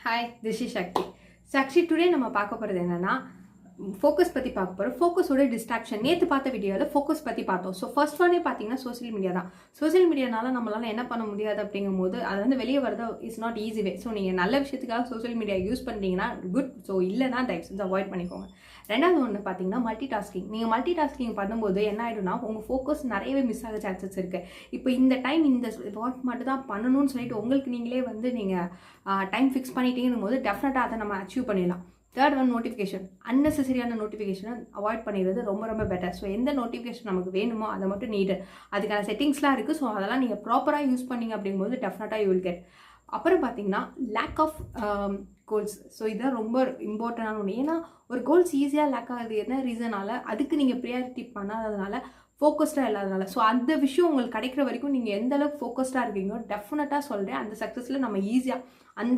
Hi, this is Shakti. So actually today நம்ம பார்க்க போகிறது என்னன்னா ஃபோக்கஸ் பற்றி பார்க்க போகிறோம். ஃபோக்கஸோட டிஸ்ட்ராக்ஷன் நேற்று பார்த்த வீடியோவில் ஃபோக்கஸ் பற்றி பார்த்தோம். ஸோ ஃபர்ஸ்ட் ஒன்னே பார்த்தீங்கன்னா சோஷியல் மீடியா தான். சோஷியல் மீடியானால நம்மளால என்ன பண்ண முடியாது அப்படிங்கும்போது அது வந்து வெளியே வரது is not easy way. So நீங்கள் நல்ல விஷயத்துக்காக சோஷியல் மீடியா யூஸ் பண்ணுறீங்கன்னா குட். ஸோ இல்லைனா தயவு செஞ்சு அவாய்ட் பண்ணிக்கோங்க. ரெண்டாவது ஒன்று பார்த்தீங்கன்னா மல்டி டாஸ்கிங். நீங்கள் மல்டி டாஸ்கிங் பண்ணும்போது என்ன ஆகிடும்னா உங்கள் ஃபோக்கஸ் நிறையவே மிஸ் ஆக சான்சஸ் இருக்குது. இப்போ இந்த டைம் இந்த ஒர்க் மட்டும் தான் பண்ணணும்னு சொல்லிட்டு உங்களுக்கு நீங்களே வந்து நீங்கள் டைம் ஃபிக்ஸ் பண்ணிட்டீங்கன்னும் போது டெஃபினட்டாக அதை நம்ம அச்சீவ் பண்ணிடலாம். Third one notification. அன்னெசரியான நோட்டிஃபிகேஷனை அவாய்ட் பண்ணிடுறது ரொம்ப ரொம்ப பெட்டர். ஸோ எந்த நோட்டிஃபிகேஷன் நமக்கு வேணுமோ அதை மட்டும் நீடு. அதுக்கான செட்டிங்ஸ்லாம் இருக்குது. ஸோ அதெல்லாம் நீங்கள் ப்ராப்பராக யூஸ் பண்ணிங்க அப்படிங்கும்போது டெஃபினட்டாக யூ வில் கெட். அப்புறம் பார்த்தீங்கன்னா லேக் ஆஃப் கோல்ஸ். ஸோ இதுதான் ரொம்ப இம்பார்ட்டண்டான ஒன்று. ஏன்னா ஒரு கோல்ஸ் ஈஸியாக லேக் ஆகுது என்ன ரீசனால், அதுக்கு நீங்கள் ப்ரியாரிட்டி பண்ணாததுனால, ஃபோக்கஸ்டாக இல்லாதனால. ஸோ அந்த விஷயம் உங்களுக்கு கிடைக்கிற வரைக்கும் நீங்கள் எந்த அளவுக்கு ஃபோக்கஸ்டாக இருக்கீங்களோ டெஃபினட்டாக சொல்கிறேன் அந்த சக்ஸஸில் நம்ம ஈஸியாக